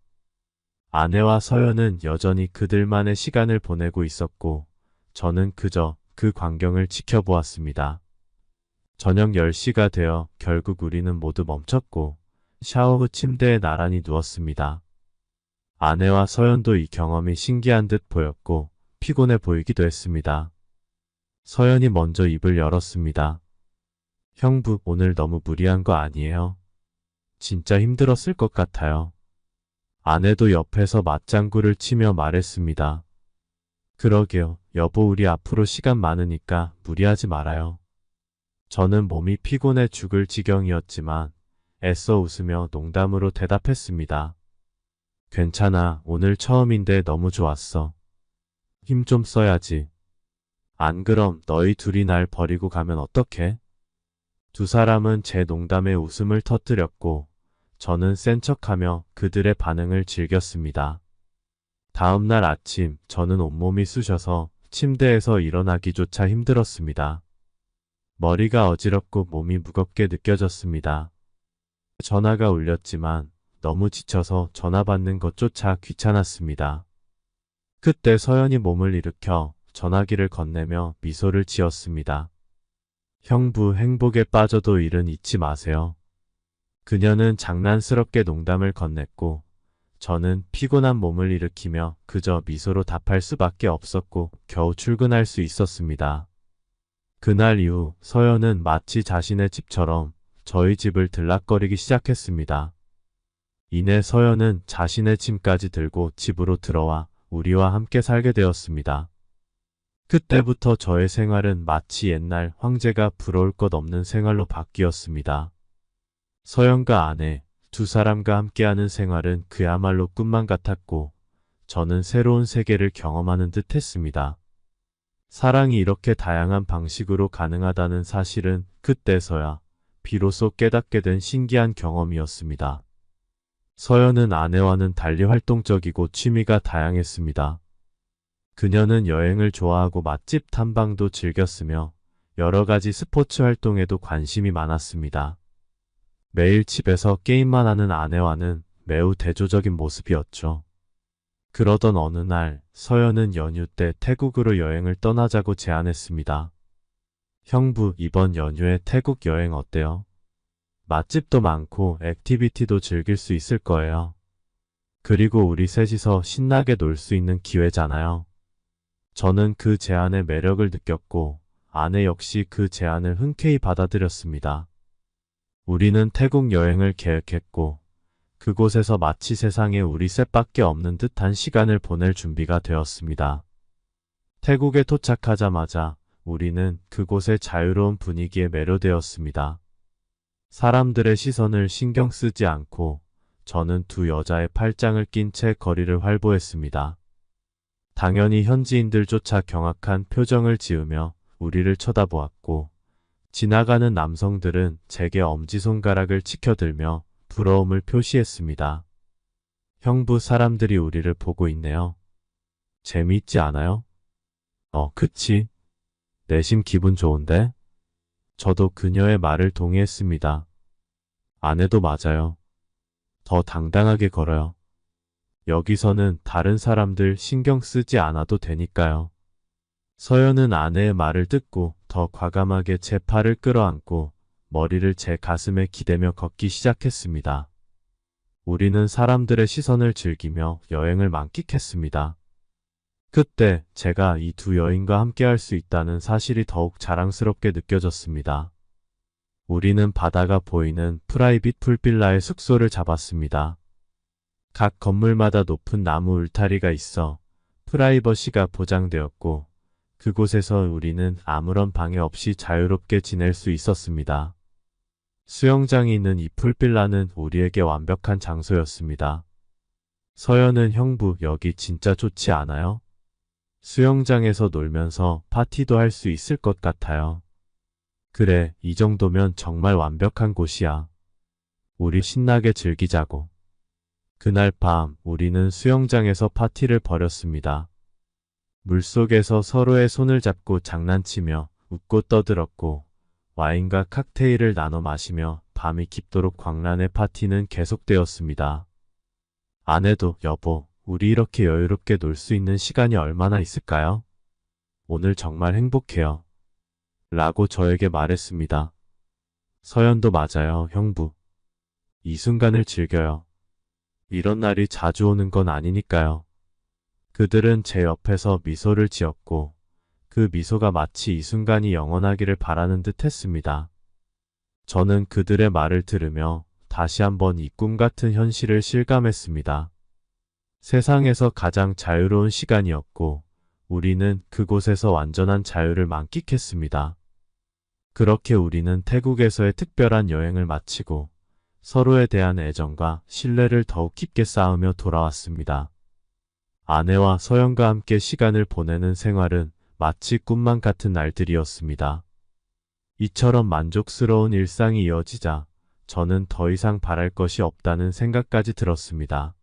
Speaker 1: 아내와 서연은 여전히 그들만의 시간을 보내고 있었고 저는 그저 그 광경을 지켜보았습니다. 저녁 10시가 되어 결국 우리는 모두 멈췄고 샤워 후 침대에 나란히 누웠습니다. 아내와 서연도 이 경험이 신기한 듯 보였고 피곤해 보이기도 했습니다. 서연이 먼저 입을 열었습니다. 형부, 오늘 너무 무리한 거 아니에요? 진짜 힘들었을 것 같아요. 아내도 옆에서 맞장구를 치며 말했습니다. 그러게요. 여보, 우리 앞으로 시간 많으니까 무리하지 말아요. 저는 몸이 피곤해 죽을 지경이었지만 애써 웃으며 농담으로 대답했습니다. 괜찮아. 오늘 처음인데 너무 좋았어. 힘 좀 써야지. 안 그럼 너희 둘이 날 버리고 가면 어떡해? 두 사람은 제 농담에 웃음을 터뜨렸고 저는 센 척하며 그들의 반응을 즐겼습니다. 다음 날 아침 저는 온몸이 쑤셔서 침대에서 일어나기조차 힘들었습니다. 머리가 어지럽고 몸이 무겁게 느껴졌습니다. 전화가 울렸지만 너무 지쳐서 전화 받는 것조차 귀찮았습니다. 그때 서연이 몸을 일으켜 전화기를 건네며 미소를 지었습니다. 형부, 행복에 빠져도 일은 잊지 마세요. 그녀는 장난스럽게 농담을 건넸고 저는 피곤한 몸을 일으키며 그저 미소로 답할 수밖에 없었고 겨우 출근할 수 있었습니다. 그날 이후 서연은 마치 자신의 집처럼 저희 집을 들락거리기 시작했습니다. 이내 서연은 자신의 짐까지 들고 집으로 들어와 우리와 함께 살게 되었습니다. 그때부터 저의 생활은 마치 옛날 황제가 부러울 것 없는 생활로 바뀌었습니다. 서연과 아내, 두 사람과 함께하는 생활은 그야말로 꿈만 같았고 저는 새로운 세계를 경험하는 듯 했습니다. 사랑이 이렇게 다양한 방식으로 가능하다는 사실은 그때서야 비로소 깨닫게 된 신기한 경험이었습니다. 서연은 아내와는 달리 활동적이고 취미가 다양했습니다. 그녀는 여행을 좋아하고 맛집 탐방도 즐겼으며 여러 가지 스포츠 활동에도 관심이 많았습니다. 매일 집에서 게임만 하는 아내와는 매우 대조적인 모습이었죠. 그러던 어느 날 서연은 연휴 때 태국으로 여행을 떠나자고 제안했습니다. 형부, 이번 연휴에 태국 여행 어때요? 맛집도 많고 액티비티도 즐길 수 있을 거예요. 그리고 우리 셋이서 신나게 놀 수 있는 기회잖아요. 저는 그 제안의 매력을 느꼈고 아내 역시 그 제안을 흔쾌히 받아들였습니다. 우리는 태국 여행을 계획했고 그곳에서 마치 세상에 우리 셋밖에 없는 듯한 시간을 보낼 준비가 되었습니다. 태국에 도착하자마자 우리는 그곳의 자유로운 분위기에 매료되었습니다. 사람들의 시선을 신경 쓰지 않고 저는 두 여자의 팔짱을 낀 채 거리를 활보했습니다. 당연히 현지인들조차 경악한 표정을 지으며 우리를 쳐다보았고 지나가는 남성들은 제게 엄지손가락을 치켜들며 부러움을 표시했습니다. 형부, 사람들이 우리를 보고 있네요. 재미있지 않아요? 그치? 내심 기분 좋은데? 저도 그녀의 말을 동의했습니다. 아내도 맞아요. 더 당당하게 걸어요. 여기서는 다른 사람들 신경 쓰지 않아도 되니까요. 서연은 아내의 말을 듣고 더 과감하게 제 팔을 끌어안고 머리를 제 가슴에 기대며 걷기 시작했습니다. 우리는 사람들의 시선을 즐기며 여행을 만끽했습니다. 그때 제가 이 두 여인과 함께할 수 있다는 사실이 더욱 자랑스럽게 느껴졌습니다. 우리는 바다가 보이는 프라이빗 풀빌라의 숙소를 잡았습니다. 각 건물마다 높은 나무 울타리가 있어 프라이버시가 보장되었고 그곳에서 우리는 아무런 방해 없이 자유롭게 지낼 수 있었습니다. 수영장이 있는 이 풀빌라는 우리에게 완벽한 장소였습니다. 서연은 형부, 여기 진짜 좋지 않아요? 수영장에서 놀면서 파티도 할 수 있을 것 같아요. 그래, 이 정도면 정말 완벽한 곳이야. 우리 신나게 즐기자고. 그날 밤 우리는 수영장에서 파티를 벌였습니다. 물속에서 서로의 손을 잡고 장난치며 웃고 떠들었고 와인과 칵테일을 나눠 마시며 밤이 깊도록 광란의 파티는 계속되었습니다. 아내도 여보, 우리 이렇게 여유롭게 놀 수 있는 시간이 얼마나 있을까요? 오늘 정말 행복해요. 라고 저에게 말했습니다. 서연도 맞아요, 형부. 이 순간을 즐겨요. 이런 날이 자주 오는 건 아니니까요. 그들은 제 옆에서 미소를 지었고 그 미소가 마치 이 순간이 영원하기를 바라는 듯 했습니다. 저는 그들의 말을 들으며 다시 한번 이 꿈 같은 현실을 실감했습니다. 세상에서 가장 자유로운 시간이었고, 우리는 그곳에서 완전한 자유를 만끽했습니다. 그렇게 우리는 태국에서의 특별한 여행을 마치고 서로에 대한 애정과 신뢰를 더욱 깊게 쌓으며 돌아왔습니다. 아내와 서연과 함께 시간을 보내는 생활은 마치 꿈만 같은 날들이었습니다. 이처럼 만족스러운 일상이 이어지자 저는 더 이상 바랄 것이 없다는 생각까지 들었습니다.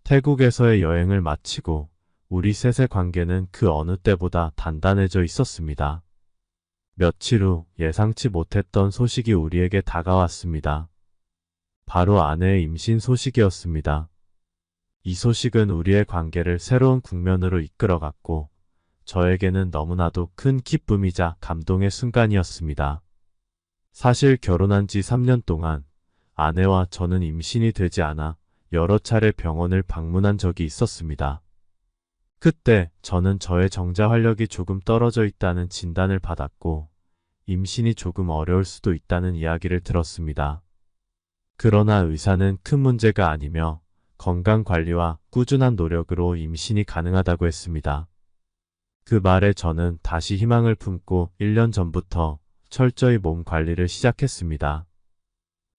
Speaker 1: 태국에서의 여행을 마치고 우리 셋의 관계는 그 어느 때보다 단단해져 있었습니다. 며칠 후 예상치 못했던 소식이 우리에게 다가왔습니다. 바로 아내의 임신 소식이었습니다. 이 소식은 우리의 관계를 새로운 국면으로 이끌어갔고 저에게는 너무나도 큰 기쁨이자 감동의 순간이었습니다. 사실 결혼한 지 3년 동안 아내와 저는 임신이 되지 않아 여러 차례 병원을 방문한 적이 있었습니다. 그때 저는 저의 정자 활력이 조금 떨어져 있다는 진단을 받았고 임신이 조금 어려울 수도 있다는 이야기를 들었습니다. 그러나 의사는 큰 문제가 아니며 건강관리와 꾸준한 노력으로 임신이 가능하다고 했습니다. 그 말에 저는 다시 희망을 품고 1년 전부터 철저히 몸 관리를 시작했습니다.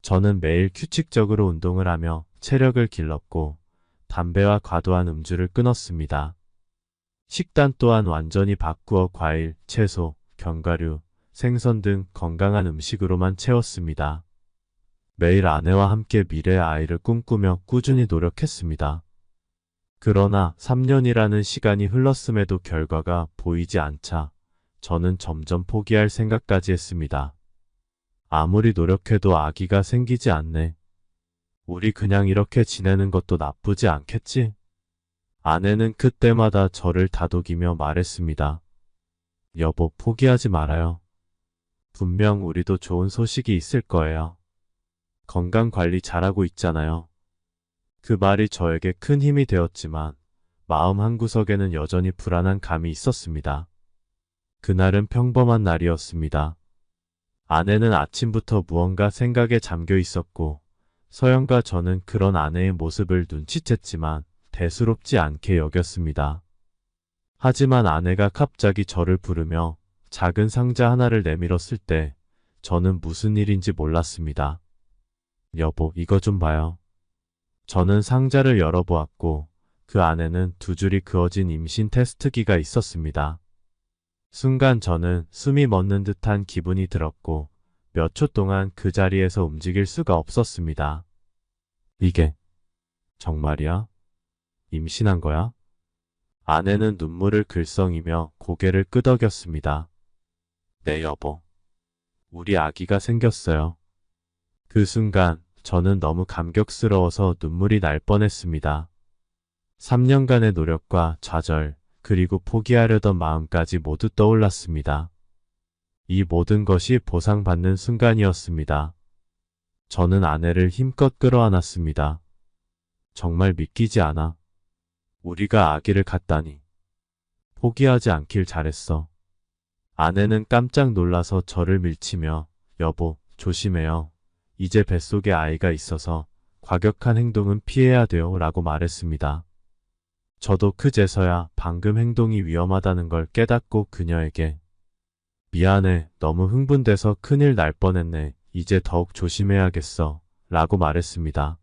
Speaker 1: 저는 매일 규칙적으로 운동을 하며 체력을 길렀고 담배와 과도한 음주를 끊었습니다. 식단 또한 완전히 바꾸어 과일, 채소, 견과류, 생선 등 건강한 음식으로만 채웠습니다. 매일 아내와 함께 미래의 아이를 꿈꾸며 꾸준히 노력했습니다. 그러나 3년이라는 시간이 흘렀음에도 결과가 보이지 않자 저는 점점 포기할 생각까지 했습니다. 아무리 노력해도 아기가 생기지 않네. 우리 그냥 이렇게 지내는 것도 나쁘지 않겠지? 아내는 그때마다 저를 다독이며 말했습니다. 여보, 포기하지 말아요. 분명 우리도 좋은 소식이 있을 거예요. 건강관리 잘하고 있잖아요. 그 말이 저에게 큰 힘이 되었지만 마음 한구석에는 여전히 불안한 감이 있었습니다. 그날은 평범한 날이었습니다. 아내는 아침부터 무언가 생각에 잠겨 있었고 서연과 저는 그런 아내의 모습을 눈치챘지만 대수롭지 않게 여겼습니다. 하지만 아내가 갑자기 저를 부르며 작은 상자 하나를 내밀었을 때 저는 무슨 일인지 몰랐습니다. 여보, 이거 좀 봐요. 저는 상자를 열어보았고 그 안에는 두 줄이 그어진 임신 테스트기가 있었습니다. 순간 저는 숨이 멎는 듯한 기분이 들었고 몇 초 동안 그 자리에서 움직일 수가 없었습니다. 이게 정말이야? 임신한 거야? 아내는 눈물을 글썽이며 고개를 끄덕였습니다. 네, 여보. 우리 아기가 생겼어요. 그 순간 저는 너무 감격스러워서 눈물이 날 뻔했습니다. 3년간의 노력과 좌절, 그리고 포기하려던 마음까지 모두 떠올랐습니다. 이 모든 것이 보상받는 순간이었습니다. 저는 아내를 힘껏 끌어안았습니다. 정말 믿기지 않아. 우리가 아기를 갖다니. 포기하지 않길 잘했어. 아내는 깜짝 놀라서 저를 밀치며 여보, 조심해요. 이제 뱃속에 아이가 있어서 과격한 행동은 피해야 돼요 라고 말했습니다. 저도 그제서야 방금 행동이 위험하다는 걸 깨닫고 그녀에게 미안해, 너무 흥분돼서 큰일 날 뻔했네. 이제 더욱 조심해야겠어 라고 말했습니다.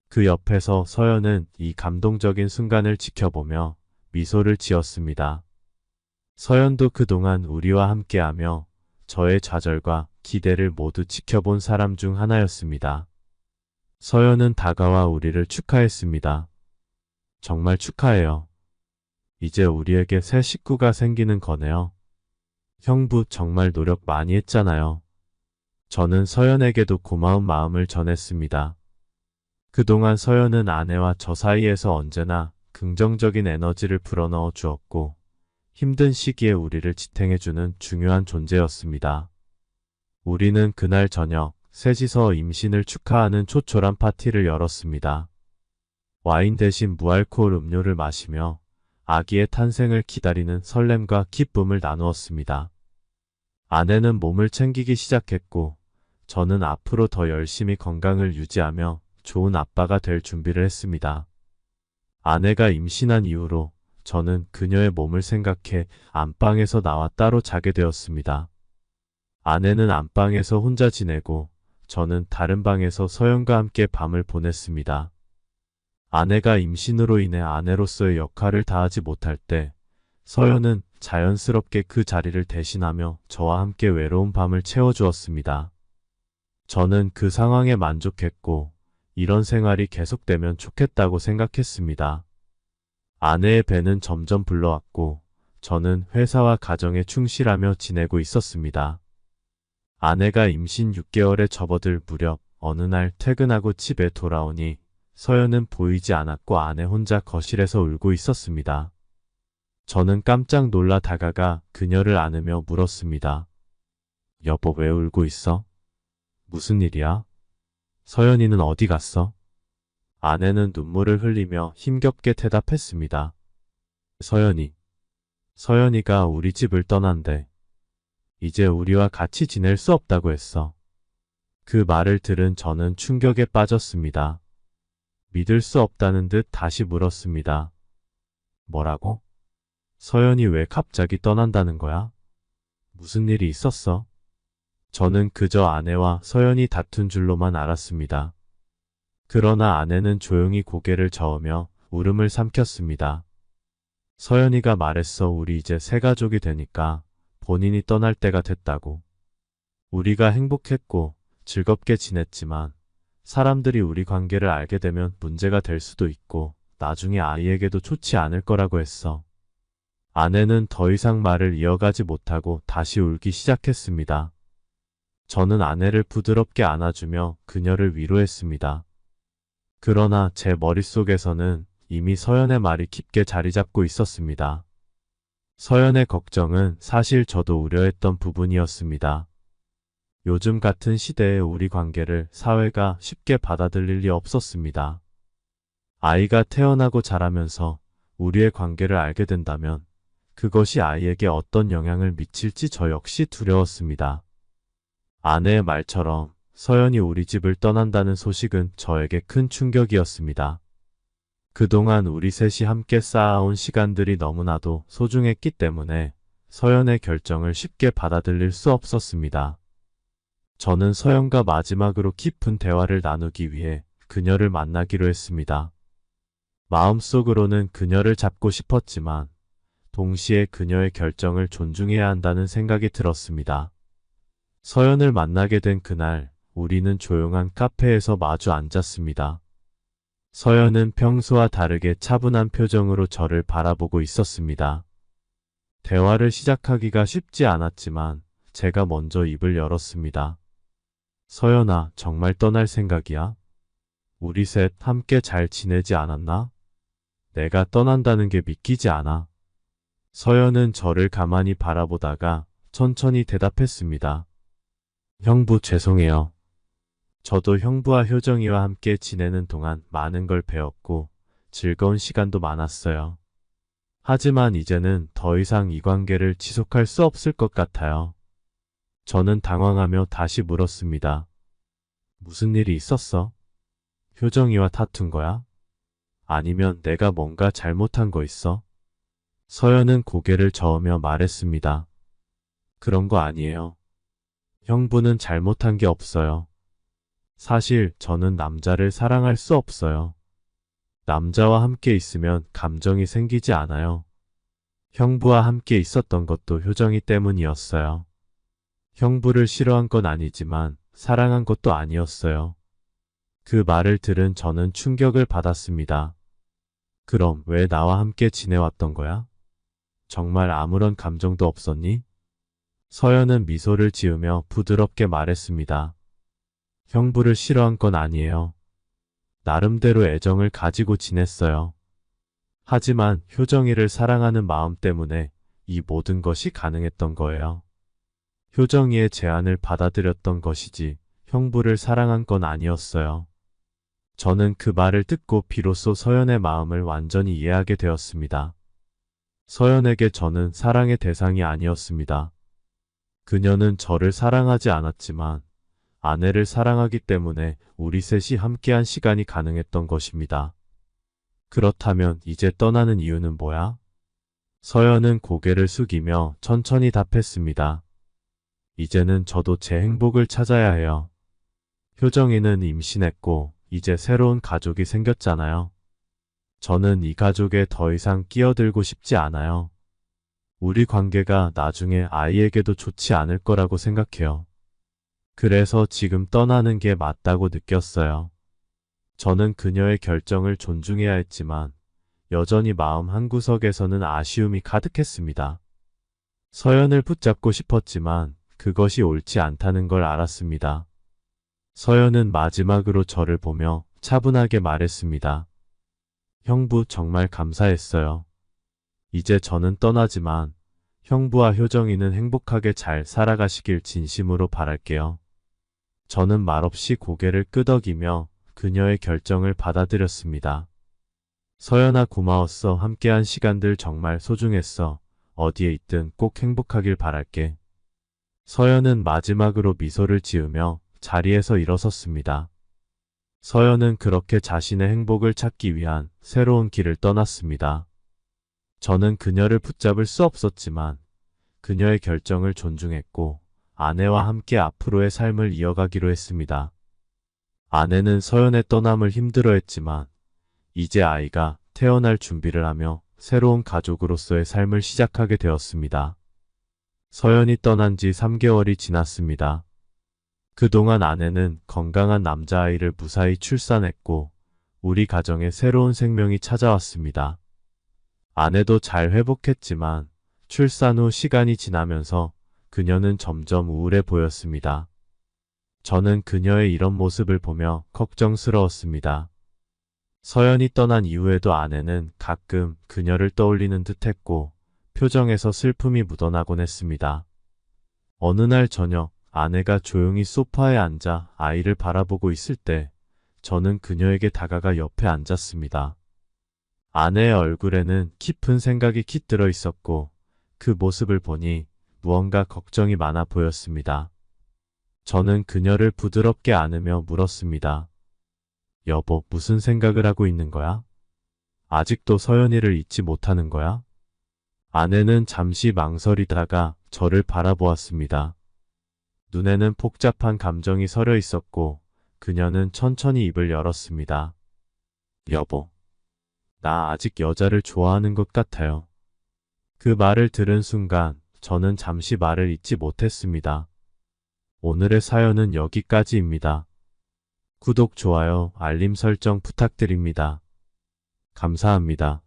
Speaker 1: 그 옆에서 서연은 이 감동적인 순간을 지켜보며 미소를 지었습니다. 서연도 그동안 우리와 함께하며 저의 좌절과 기대를 모두 지켜본 사람 중 하나였습니다. 서연은 다가와 우리를 축하했습니다. 정말 축하해요. 이제 우리에게 새 식구가 생기는 거네요. 형부 정말 노력 많이 했잖아요. 저는 서연에게도 고마운 마음을 전했습니다. 그동안 서연은 아내와 저 사이에서 언제나 긍정적인 에너지를 불어넣어 주었고 힘든 시기에 우리를 지탱해주는 중요한 존재였습니다. 우리는 그날 저녁 셋이서 임신을 축하하는 초촐한 파티를 열었습니다. 와인 대신 무알코올 음료를 마시며 아기의 탄생을 기다리는 설렘과 기쁨을 나누었습니다. 아내는 몸을 챙기기 시작했고, 저는 앞으로 더 열심히 건강을 유지하며 좋은 아빠가 될 준비를 했습니다. 아내가 임신한 이후로 저는 그녀의 몸을 생각해 안방에서 나와 따로 자게 되었습니다. 아내는 안방에서 혼자 지내고 저는 다른 방에서 서연과 함께 밤을 보냈습니다. 아내가 임신으로 인해 아내로서의 역할을 다하지 못할 때 서연은 자연스럽게 그 자리를 대신하며 저와 함께 외로운 밤을 채워주었습니다. 저는 그 상황에 만족했고 이런 생활이 계속되면 좋겠다고 생각했습니다. 아내의 배는 점점 불러왔고 저는 회사와 가정에 충실하며 지내고 있었습니다. 아내가 임신 6개월에 접어들 무렵 어느 날 퇴근하고 집에 돌아오니 서연은 보이지 않았고 아내 혼자 거실에서 울고 있었습니다. 저는 깜짝 놀라 다가가 그녀를 안으며 물었습니다. 여보, 왜 울고 있어? 무슨 일이야? 서연이는 어디 갔어? 아내는 눈물을 흘리며 힘겹게 대답했습니다. 서연이가 우리 집을 떠난대. 이제 우리와 같이 지낼 수 없다고 했어. 그 말을 들은 저는 충격에 빠졌습니다. 믿을 수 없다는 듯 다시 물었습니다. 뭐라고? 서연이 왜 갑자기 떠난다는 거야? 무슨 일이 있었어? 저는 그저 아내와 서연이 다툰 줄로만 알았습니다. 그러나 아내는 조용히 고개를 저으며 울음을 삼켰습니다. 서연이가 말했어. 우리 이제 새 가족이 되니까 본인이 떠날 때가 됐다고. 우리가 행복했고 즐겁게 지냈지만 사람들이 우리 관계를 알게 되면 문제가 될 수도 있고 나중에 아이에게도 좋지 않을 거라고 했어. 아내는 더 이상 말을 이어가지 못하고 다시 울기 시작했습니다. 저는 아내를 부드럽게 안아주며 그녀를 위로했습니다. 그러나 제 머릿속에서는 이미 서연의 말이 깊게 자리 잡고 있었습니다. 서연의 걱정은 사실 저도 우려했던 부분이었습니다. 요즘 같은 시대에 우리 관계를 사회가 쉽게 받아들일 리 없었습니다. 아이가 태어나고 자라면서 우리의 관계를 알게 된다면 그것이 아이에게 어떤 영향을 미칠지 저 역시 두려웠습니다. 아내의 말처럼 서연이 우리 집을 떠난다는 소식은 저에게 큰 충격이었습니다. 그동안 우리 셋이 함께 쌓아온 시간들이 너무나도 소중했기 때문에 서연의 결정을 쉽게 받아들일 수 없었습니다. 저는 서연과 마지막으로 깊은 대화를 나누기 위해 그녀를 만나기로 했습니다. 마음속으로는 그녀를 잡고 싶었지만 동시에 그녀의 결정을 존중해야 한다는 생각이 들었습니다. 서연을 만나게 된 그날 우리는 조용한 카페에서 마주 앉았습니다. 서연은 평소와 다르게 차분한 표정으로 저를 바라보고 있었습니다. 대화를 시작하기가 쉽지 않았지만 제가 먼저 입을 열었습니다. 서연아, 정말 떠날 생각이야? 우리 셋 함께 잘 지내지 않았나? 내가 떠난다는 게 믿기지 않아. 서연은 저를 가만히 바라보다가 천천히 대답했습니다. 형부, 죄송해요. 저도 형부와 효정이와 함께 지내는 동안 많은 걸 배웠고 즐거운 시간도 많았어요. 하지만 이제는 더 이상 이 관계를 지속할 수 없을 것 같아요. 저는 당황하며 다시 물었습니다. 무슨 일이 있었어? 효정이와 다툰 거야? 아니면 내가 뭔가 잘못한 거 있어? 서연은 고개를 저으며 말했습니다. 그런 거 아니에요. 형부는 잘못한 게 없어요. 사실 저는 남자를 사랑할 수 없어요. 남자와 함께 있으면 감정이 생기지 않아요. 형부와 함께 있었던 것도 효정이 때문이었어요. 형부를 싫어한 건 아니지만 사랑한 것도 아니었어요. 그 말을 들은 저는 충격을 받았습니다. 그럼 왜 나와 함께 지내왔던 거야? 정말 아무런 감정도 없었니? 서연은 미소를 지으며 부드럽게 말했습니다. 형부를 싫어한 건 아니에요. 나름대로 애정을 가지고 지냈어요. 하지만 효정이를 사랑하는 마음 때문에 이 모든 것이 가능했던 거예요. 효정이의 제안을 받아들였던 것이지 형부를 사랑한 건 아니었어요. 저는 그 말을 듣고 비로소 서연의 마음을 완전히 이해하게 되었습니다. 서연에게 저는 사랑의 대상이 아니었습니다. 그녀는 저를 사랑하지 않았지만 아내를 사랑하기 때문에 우리 셋이 함께한 시간이 가능했던 것입니다. 그렇다면 이제 떠나는 이유는 뭐야? 서연은 고개를 숙이며 천천히 답했습니다. 이제는 저도 제 행복을 찾아야 해요. 효정이는 임신했고 이제 새로운 가족이 생겼잖아요. 저는 이 가족에 더 이상 끼어들고 싶지 않아요. 우리 관계가 나중에 아이에게도 좋지 않을 거라고 생각해요. 그래서 지금 떠나는 게 맞다고 느꼈어요. 저는 그녀의 결정을 존중해야 했지만 여전히 마음 한구석에서는 아쉬움이 가득했습니다. 서연을 붙잡고 싶었지만 그것이 옳지 않다는 걸 알았습니다. 서연은 마지막으로 저를 보며 차분하게 말했습니다. 형부 정말 감사했어요. 이제 저는 떠나지만 형부와 효정이는 행복하게 잘 살아가시길 진심으로 바랄게요. 저는 말없이 고개를 끄덕이며 그녀의 결정을 받아들였습니다. 서연아 고마웠어. 함께한 시간들 정말 소중했어. 어디에 있든 꼭 행복하길 바랄게. 서연은 마지막으로 미소를 지으며 자리에서 일어섰습니다. 서연은 그렇게 자신의 행복을 찾기 위한 새로운 길을 떠났습니다. 저는 그녀를 붙잡을 수 없었지만 그녀의 결정을 존중했고 아내와 함께 앞으로의 삶을 이어가기로 했습니다. 아내는 서연의 떠남을 힘들어했지만 이제 아이가 태어날 준비를 하며 새로운 가족으로서의 삶을 시작하게 되었습니다. 서연이 떠난 지 3개월이 지났습니다. 그동안 아내는 건강한 남자아이를 무사히 출산했고 우리 가정에 새로운 생명이 찾아왔습니다. 아내도 잘 회복했지만 출산 후 시간이 지나면서 그녀는 점점 우울해 보였습니다. 저는 그녀의 이런 모습을 보며 걱정스러웠습니다. 서연이 떠난 이후에도 아내는 가끔 그녀를 떠올리는 듯했고 표정에서 슬픔이 묻어나곤 했습니다. 어느 날 저녁 아내가 조용히 소파에 앉아 아이를 바라보고 있을 때 저는 그녀에게 다가가 옆에 앉았습니다. 아내의 얼굴에는 깊은 생각이 깃들어 있었고 그 모습을 보니 무언가 걱정이 많아 보였습니다. 저는 그녀를 부드럽게 안으며 물었습니다. 여보, 무슨 생각을 하고 있는 거야? 아직도 서연이를 잊지 못하는 거야? 아내는 잠시 망설이다가 저를 바라보았습니다. 눈에는 복잡한 감정이 서려 있었고 그녀는 천천히 입을 열었습니다. 여보, 나 아직 여자를 좋아하는 것 같아요. 그 말을 들은 순간 저는 잠시 말을 잇지 못했습니다. 오늘의 사연은 여기까지입니다. 구독, 좋아요, 알림 설정 부탁드립니다. 감사합니다.